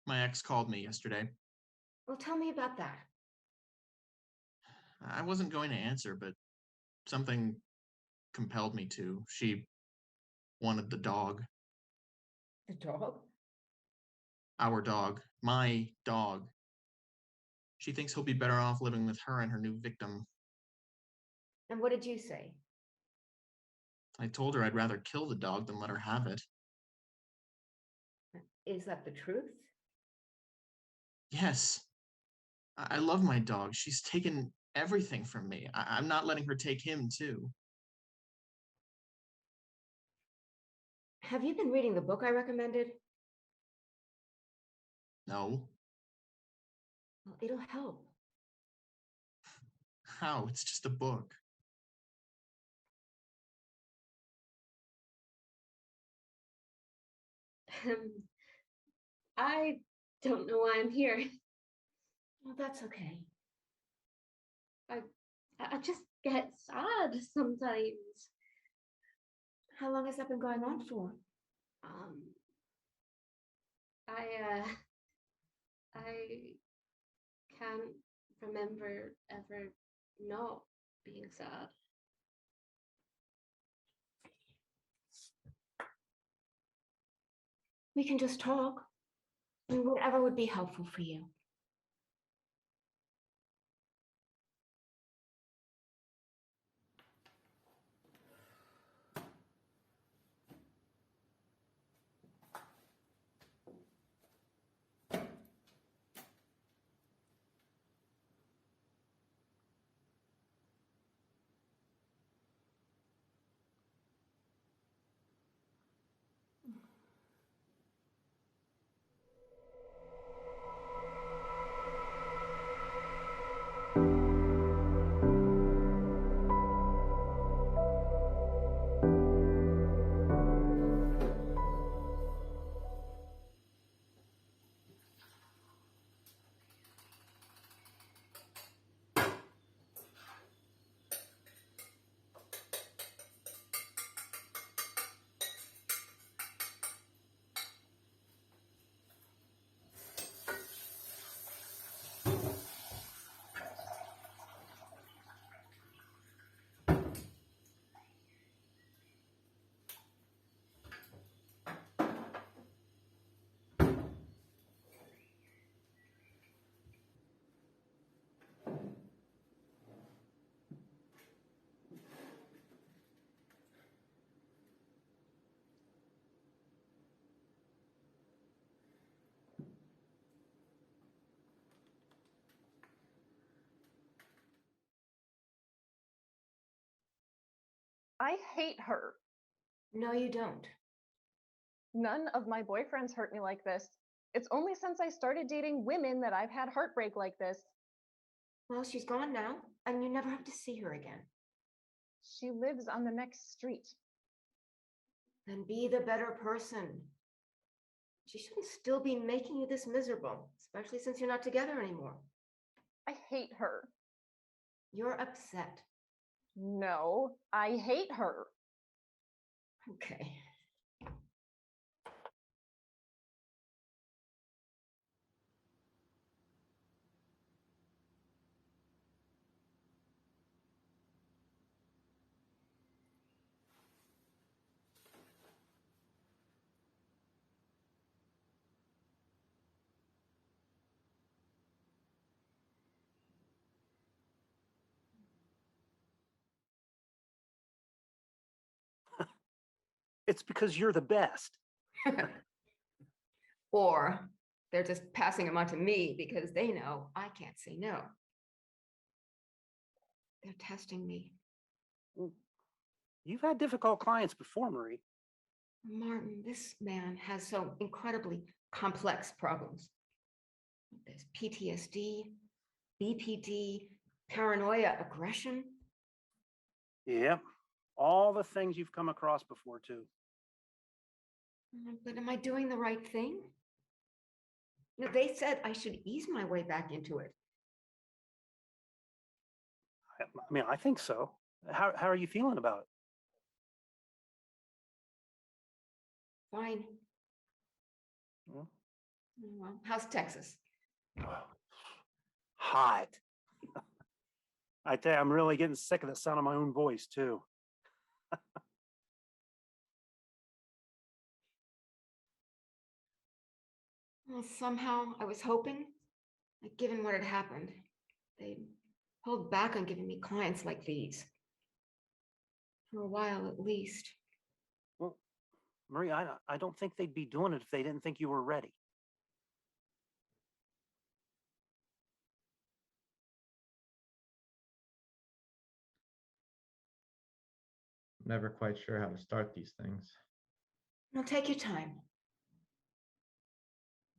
My ex called me yesterday. Well, tell me about that. I wasn't going to answer, but something compelled me to. She wanted the dog. The dog? Our dog. My dog. She thinks he'll be better off living with her and her new victim. And what did you say? I told her I'd rather kill the dog than let her have it. Is that the truth? Yes. I love my dog. She's taken everything from me. I'm not letting her take him, too. Have you been reading the book I recommended? No. Well, it'll help. How? It's just a book. I don't know why I'm here. Well, that's okay. I just get sad sometimes. How long has that been going on for? Um, I can't remember ever not being sad. We can just talk. I mean, whatever would be helpful for you. I hate her. No, you don't. None of my boyfriends hurt me like this. It's only since I started dating women that I've had heartbreak like this. Well, she's gone now, and you never have to see her again. She lives on the next street. Then be the better person. She shouldn't still be making you this miserable, especially since you're not together anymore. I hate her. You're upset. No, I hate her. Okay. It's because you're the best. Or they're just passing them on to me because they know I can't say no. They're testing me. You've had difficult clients before, Marie. Martin, this man has so incredibly complex problems. There's PTSD, BPD, paranoia, aggression. Yep. All the things you've come across before, too. But am I doing the right thing? You know, they said I should ease my way back into it. I mean, I think so. How are you feeling about it? Fine. Well, Well, how's Texas? Hot. I tell you, I'm really getting sick of the sound of my own voice, too. Well, somehow I was hoping, like, given what had happened, they'd hold back on giving me clients like these. For a while, at least. Well, Marie, I don't think they'd be doing it if they didn't think you were ready. Never quite sure how to start these things. Now take your time.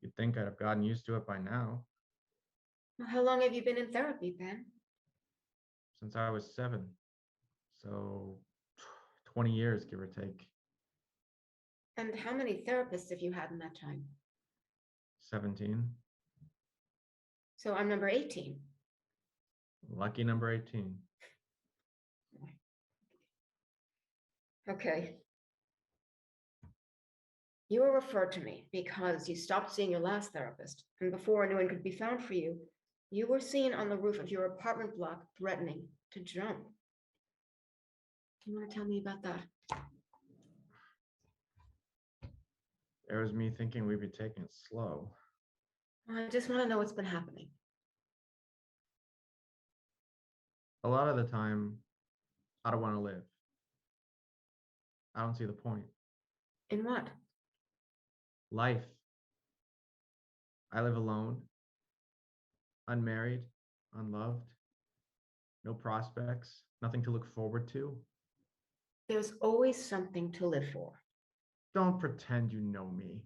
You'd think I'd have gotten used to it by now, Well, how long have you been in therapy, Ben? since I was 7. So 20 years, give or take. And how many therapists have you had in that time? 17. So I'm number 18. Lucky number 18. Okay. You were referred to me because you stopped seeing your last therapist, and before anyone could be found for you, you were seen on the roof of your apartment block threatening to jump. Do you want to tell me about that? There was me thinking we'd be taking it slow. I just want to know what's been happening. A lot of the time, I don't want to live. I don't see the point. In what? Life. I live alone, unmarried, unloved, no prospects, nothing to look forward to. There's always something to live for. Don't pretend you know me.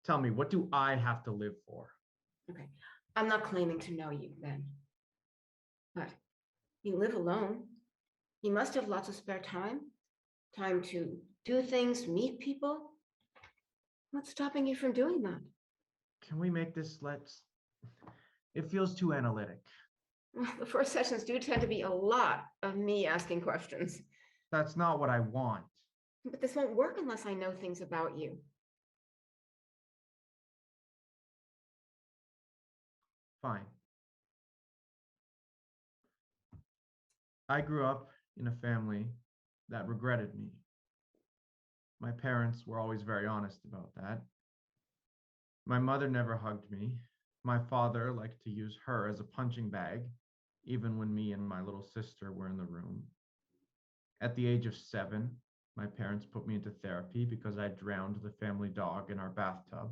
Tell me, what do I have to live for? Okay, I'm not claiming to know you, Ben. But you live alone. You must have lots of spare time. Time to do things, meet people. What's stopping you from doing that? Can we make this let's? It feels too analytic. Well, the first sessions do tend to be a lot of me asking questions. That's not what I want. But this won't work unless I know things about you. Fine. I grew up in a family that regretted me. My parents were always very honest about that. My mother never hugged me. My father liked to use her as a punching bag, even when me and my little sister were in the room. At the age of 7, my parents put me into therapy because I drowned the family dog in our bathtub.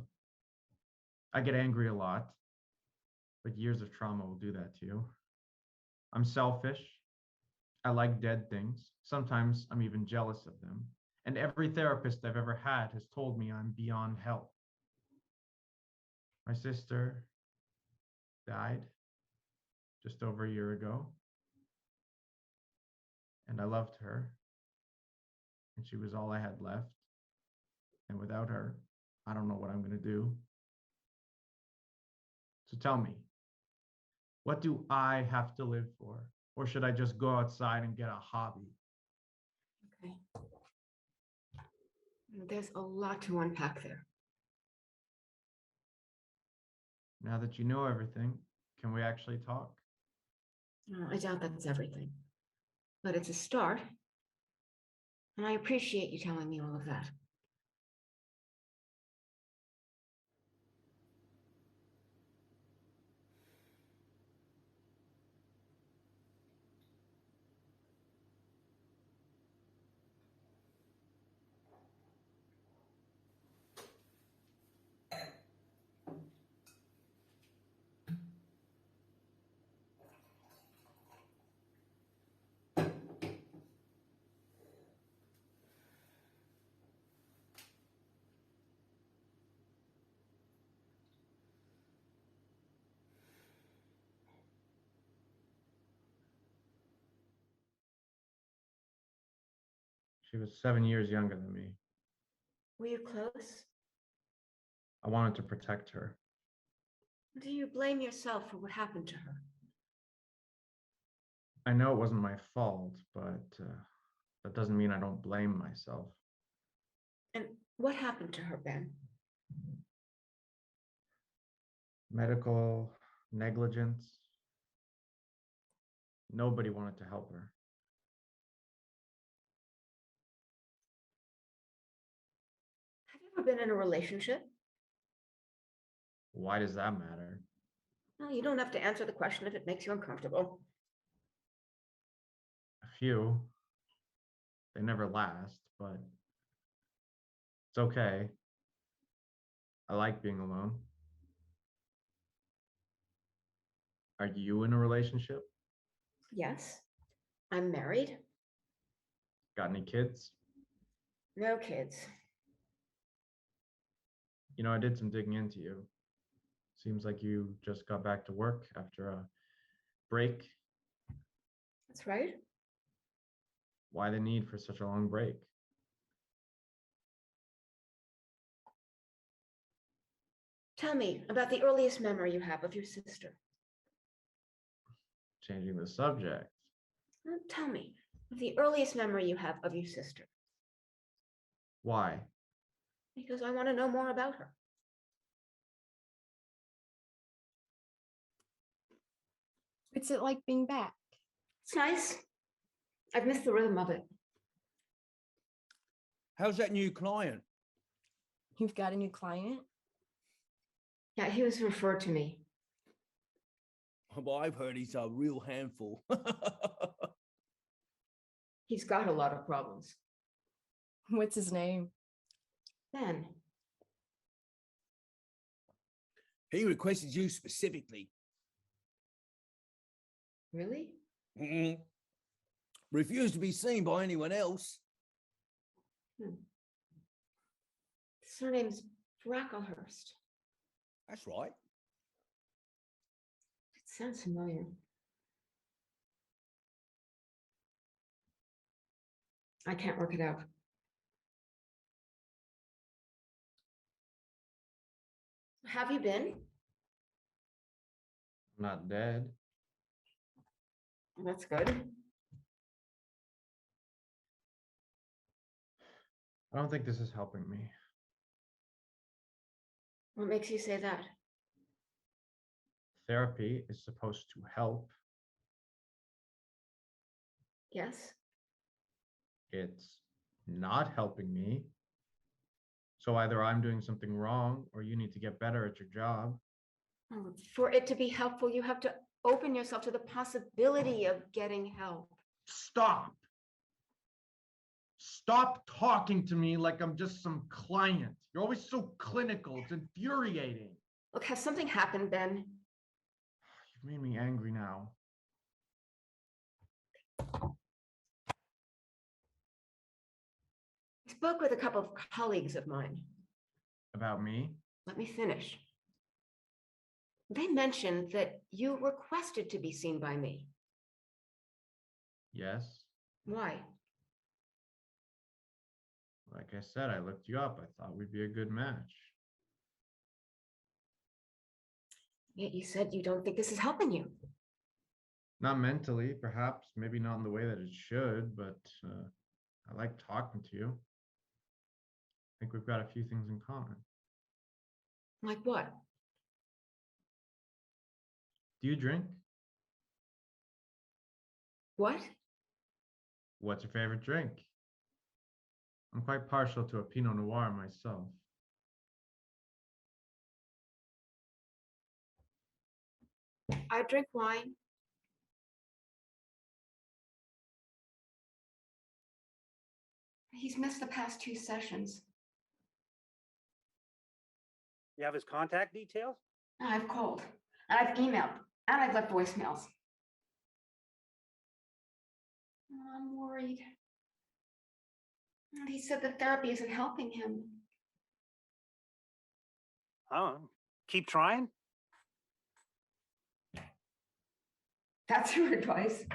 I get angry a lot, but years of trauma will do that to you. I'm selfish. I like dead things. Sometimes I'm even jealous of them. And every therapist I've ever had has told me I'm beyond help. My sister died just over a year ago, and I loved her, and she was all I had left. And without her, I don't know what I'm going to do. So tell me, what do I have to live for? Or should I just go outside and get a hobby? Okay. There's a lot to unpack there. Now that you know everything, can we actually talk? I doubt that's everything. But it's a start. And I appreciate you telling me all of that. She was 7 years younger than me. Were you close? I wanted to protect her. Do you blame yourself for what happened to her? I know it wasn't my fault, but that doesn't mean I don't blame myself. And what happened to her, Ben? medical negligence. Nobody wanted to help her. Have you ever been in a relationship? Why does that matter? No, you don't have to answer the question if it makes you uncomfortable. A few. They never last, but it's okay. I like being alone. Are you in a relationship? Yes, I'm married. Got any kids? No kids. You know, I did some digging into you. Seems like you just got back to work after a break. That's right. Why the need for such a long break? Tell me about the earliest memory you have of your sister. Changing the subject. Tell me of the earliest memory you have of your sister, Why? because I want to know more about her. What's it like being back? It's nice. I've missed the rhythm of it. How's that new client? You've got a new client? Yeah, he was referred to me. Well, I've heard he's a real handful. He's got a lot of problems. What's his name? Ben, He requested you specifically. really? Mhm. Refused to be seen by anyone else. His surname's Bracklehurst. That's right. It sounds familiar. I can't work it out. Have you been? I'm not dead. That's good. I don't think this is helping me. What makes you say that? Therapy is supposed to help. Yes? It's not helping me. So either I'm doing something wrong or you need to get better at your job. For it to be helpful, you have to open yourself to the possibility of getting help. Stop. Stop talking to me like I'm just some client. You're always so clinical. It's infuriating. Look, has something happened, Ben? You've made me angry now. I spoke with a couple of colleagues of mine. About me? Let me finish. They mentioned that you requested to be seen by me. Yes. Why? Like I said, I looked you up. I thought we'd be a good match. Yet you said you don't think this is helping you. Not mentally, perhaps, maybe not in the way that it should, but I like talking to you. I think we've got a few things in common. Like what? Do you drink? What? What's your favorite drink? I'm quite partial to a Pinot Noir myself. I drink wine. He's missed the past 2 sessions. You have his contact details? I've called, and I've emailed, and I've left voicemails. I'm worried. And he said the therapy isn't helping him. Oh, keep trying. That's your advice.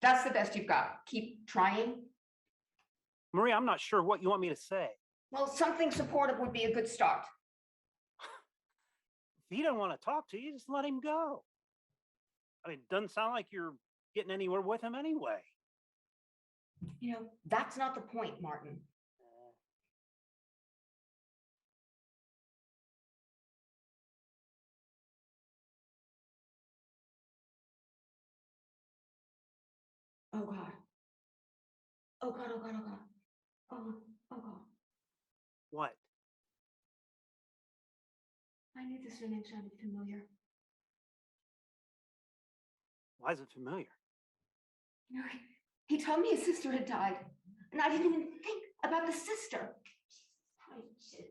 That's the best you've got. Keep trying. Maria, I'm not sure what you want me to say. Well, something supportive would be a good start. If he doesn't want to talk to you, just let him go. I mean, it doesn't sound like you're getting anywhere with him anyway. You know, that's not the point, Martin. Oh God. Oh God, oh God, oh God. Oh, oh God. What? I knew this name sounded familiar. Why is it familiar? You know, he told me his sister had died, and I didn't even think about the sister. Shit.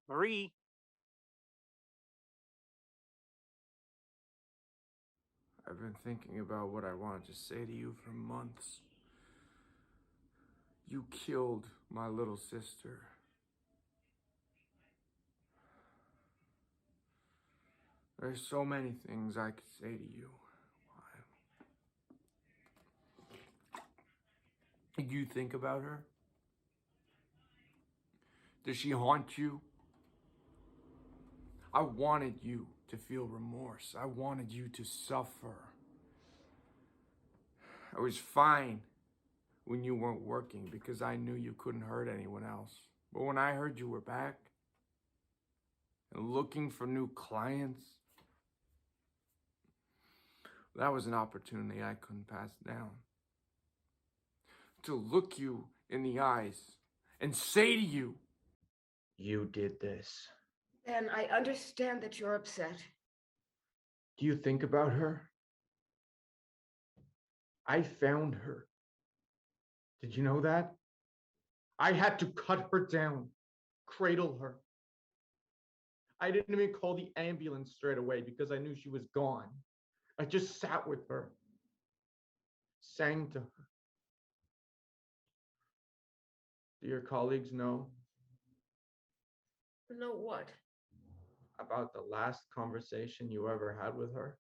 Marie, I've been thinking about what I wanted to say to you for months. You killed my little sister. There's so many things I could say to you. Why? You think about her? Does she haunt you? I wanted you to feel remorse. I wanted you to suffer. I was fine when you weren't working because I knew you couldn't hurt anyone else. But when I heard you were back and looking for new clients, that was an opportunity I couldn't pass down. To look you in the eyes and say to you, You did this. Then I understand that you're upset. Do you think about her? I found her. Did you know that? I had to cut her down, cradle her. I didn't even call the ambulance straight away because I knew she was gone. I just sat with her, sang to her. Do your colleagues know Know what? about the last conversation you ever had with her?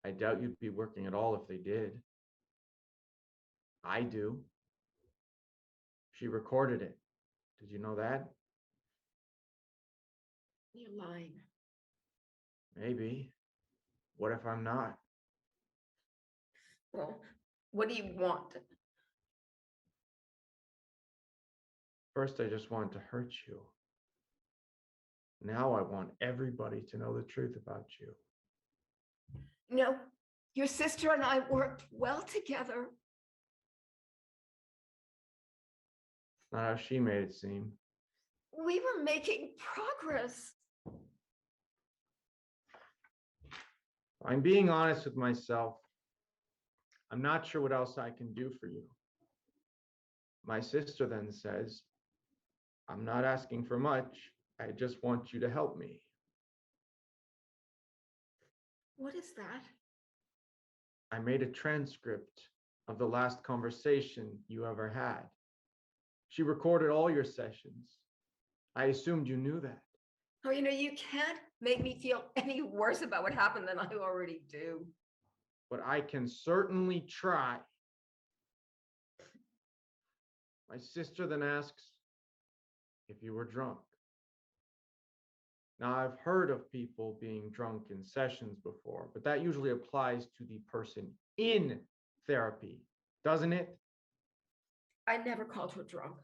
I doubt you'd be working at all if they did. I do. She recorded it. Did you know that? You're lying. Maybe. What if I'm not? Well, what do you want? First, I just wanted to hurt you. Now I want everybody to know the truth about you. No, your sister and I worked well together. It's not how she made it seem. We were making progress. I'm being honest with myself. I'm not sure what else I can do for you. My sister then says, I'm not asking for much. I just want you to help me. What is that? I made a transcript of the last conversation you ever had. She recorded all your sessions. I assumed you knew that. Oh, you can't make me feel any worse about what happened than I already do. But I can certainly try. My sister then asks if you were drunk. Now, I've heard of people being drunk in sessions before, but that usually applies to the person in therapy, doesn't it? I never called her drunk.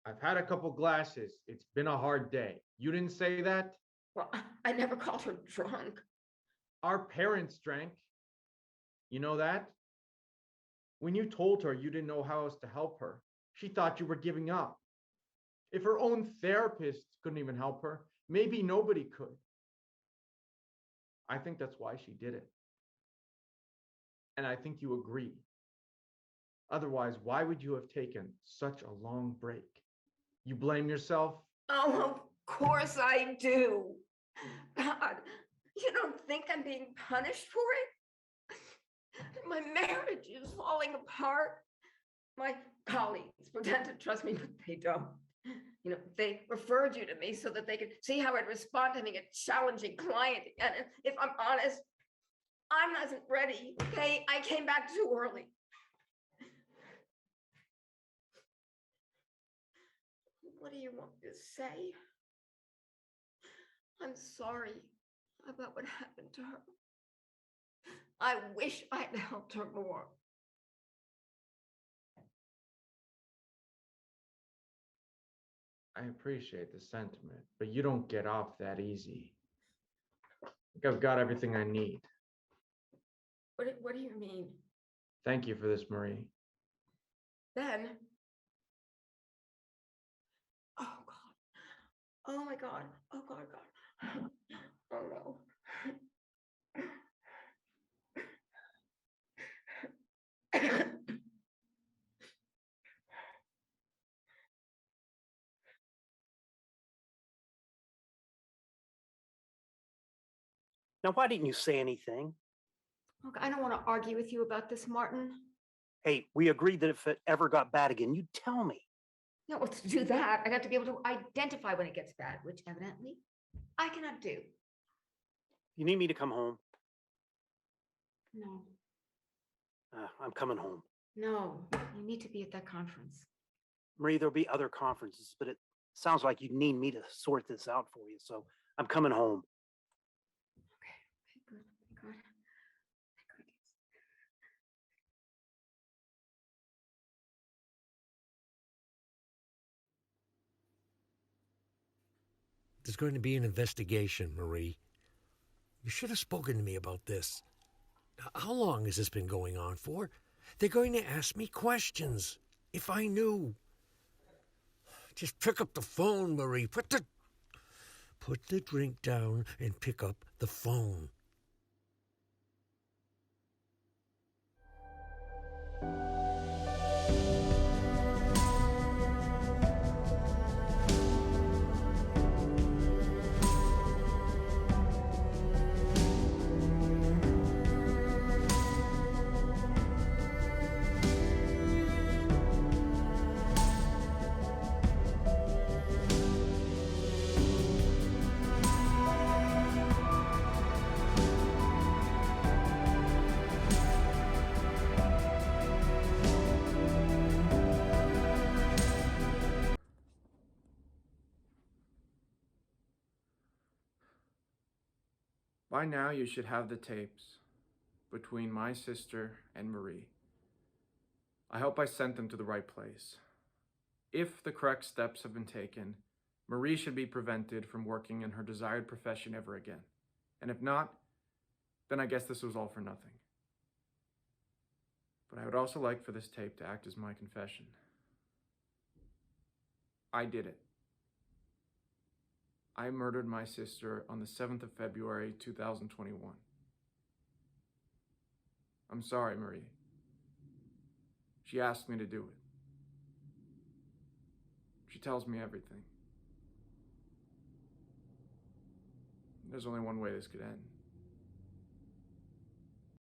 I've had a couple glasses. It's been a hard day. You didn't say that? Well, I never called her drunk. Our parents drank. You know that? When you told her you didn't know how else to help her, she thought you were giving up. If her own therapist couldn't even help her, maybe nobody could. I think that's why she did it. And I think you agree. Otherwise, why would you have taken such a long break? You blame yourself? Oh, of course I do. God, you don't think I'm being punished for it? My marriage is falling apart. My colleagues pretend to trust me, but they don't. They referred you to me so that they could see how I'd respond to having a challenging client. And if I'm honest, I wasn't ready. Okay, I came back too early. What do you want me to say? I'm sorry about what happened to her. I wish I'd helped her more. I appreciate the sentiment, but you don't get off that easy. I think I've got everything I need. What do you mean? Thank you for this, Marie. Ben? Oh God. Oh my God. Oh God, God. Oh no. Now, why didn't you say anything? Look, I don't want to argue with you about this, Martin. Hey, we agreed that if it ever got bad again, you'd tell me. No, well, to do that, I have to be able to identify when it gets bad, which evidently I cannot do. You need me to come home? No, I'm coming home. no, you need to be at that conference. Marie, there'll be other conferences, but it sounds like you need me to sort this out for you, so I'm coming home. Okay, good. Thank God. Thank goodness. There's going to be an investigation, Marie. You should have spoken to me about this. How long has this been going on for? They're going to ask me questions. If I knew. Just pick up the phone, Marie. Put the drink down and pick up the phone. By now, you should have the tapes between my sister and Marie. I hope I sent them to the right place. If the correct steps have been taken, Marie should be prevented from working in her desired profession ever again. And if not, then I guess this was all for nothing. But I would also like for this tape to act as my confession. I did it. I murdered my sister on the 7th of February, 2021. I'm sorry, Marie. She asked me to do it. She tells me everything. There's only one way this could end.